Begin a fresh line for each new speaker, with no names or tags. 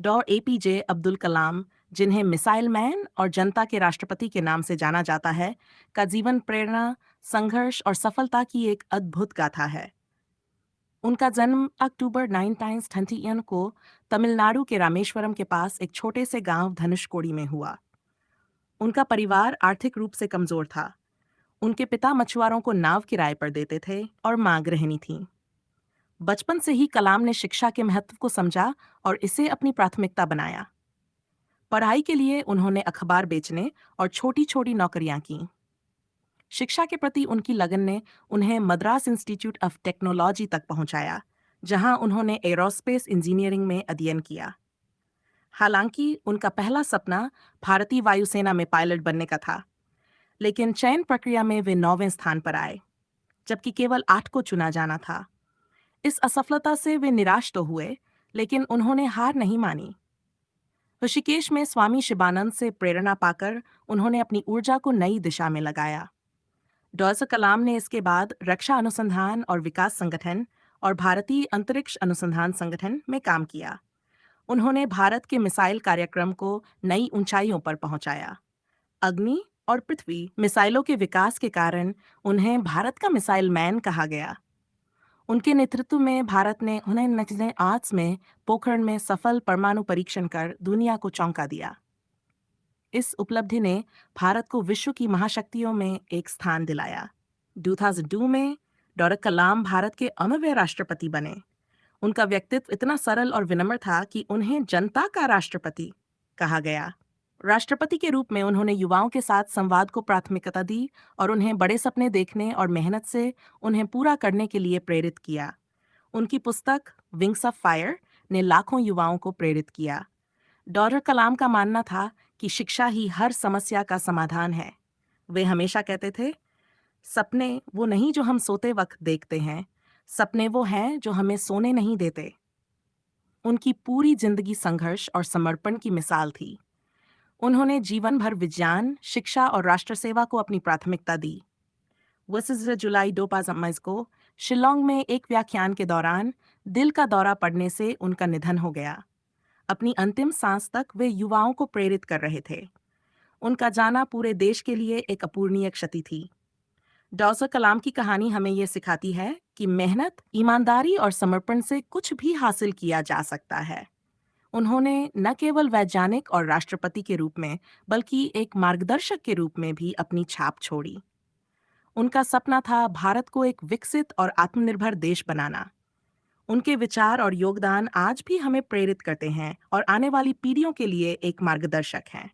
डॉ एपीजे अब्दुल कलाम, जिन्हें missile man और जनता के राष्ट्रपति के नाम से जाना जाता है, का जीवन प्रेरणा, संघर्ष और सफलता की एक अद्भुत गाथा है। उनका जन्म अक्टूबर 1920 को तमिलनाडु के रामेश्वरम के पास एक छोटे से गांव धनुषकोडी में हुआ। उनका परिवार आर्थिक रूप से कमजोर था। उनके पिता मछुआरों को नाव किराए पर देते थे और मां गृहिणी थीं। बचपन से ही कलाम ने शिक्षा के महत्व को समझा और इसे अपनी प्राथमिकता बनाया। पढ़ाई के लिए उन्होंने अखबार बेचने और छोटी छोटी नौकरियां की। शिक्षा के प्रति उनकी लगन ने उन्हें मद्रास इंस्टीट्यूट ऑफ टेक्नोलॉजी तक पहुंचाया, जहां उन्होंने एरोस्पेस इंजीनियरिंग में अध्ययन किया। हालांकि उनका पहला सपना भारतीय वायुसेना में पायलट बनने का था, लेकिन चयन प्रक्रिया में वे 9वें स्थान पर आए, जबकि केवल 8 को चुना जाना था। इस असफलता से वे निराश तो हुए, लेकिन उन्होंने हार नहीं मानी। ऋषिकेश में स्वामी शिवानंद से प्रेरणा पाकर उन्होंने अपनी ऊर्जा को नई दिशा में लगाया। डॉ. कलाम ने इसके बाद रक्षा अनुसंधान और विकास संगठन और भारतीय अंतरिक्ष अनुसंधान संगठन में काम किया। उन्होंने भारत के मिसाइल कार्यक्रम को नई ऊंचाइयों पर पहुंचाया। अग्नि और पृथ्वी मिसाइलों के विकास के कारण उन्हें भारत का मिसाइल मैन कहा गया। उनके नेतृत्व में भारत ने 1908 में पोखरण में सफल परमाणु परीक्षण कर दुनिया को चौंका दिया। इस उपलब्धि ने भारत को विश्व की महाशक्तियों में एक स्थान दिलाया। 2002 में डॉ. कलाम भारत के 9वें राष्ट्रपति बने। उनका व्यक्तित्व इतना सरल और विनम्र था कि उन्हें जनता का राष्ट्रपति कहा गया। राष्ट्रपति के रूप में उन्होंने युवाओं के साथ संवाद को प्राथमिकता दी और उन्हें बड़े सपने देखने और मेहनत से उन्हें पूरा करने के लिए प्रेरित किया। उनकी पुस्तक विंग्स ऑफ फायर ने लाखों युवाओं को प्रेरित किया। डॉ. कलाम का मानना था कि शिक्षा ही हर समस्या का समाधान है। वे हमेशा कहते थे, सपने वो नहीं जो हम सोते वक्त देखते हैं, सपने वो हैं जो हमें सोने नहीं देते। उनकी पूरी जिंदगी संघर्ष और समर्पण की मिसाल थी। उन्होंने जीवन भर विज्ञान, शिक्षा और राष्ट्र सेवा को अपनी प्राथमिकता दी। 21 जुलाई 2022 को शिलोंग में एक व्याख्यान के दौरान दिल का दौरा पड़ने से उनका निधन हो गया। अपनी अंतिम सांस तक वे युवाओं को प्रेरित कर रहे थे। उनका जाना पूरे देश के लिए एक अपूरणीय क्षति थी। डॉ. कलाम की कहानी हमें ये सिखाती है कि मेहनत, ईमानदारी और समर्पण से कुछ भी हासिल किया जा सकता है। उन्होंने न केवल वैज्ञानिक और राष्ट्रपति के रूप में, बल्कि एक मार्गदर्शक के रूप में भी अपनी छाप छोड़ी। उनका सपना था भारत को एक विकसित और आत्मनिर्भर देश बनाना। उनके विचार और योगदान आज भी हमें प्रेरित करते हैं और आने वाली पीढ़ियों के लिए एक मार्गदर्शक हैं।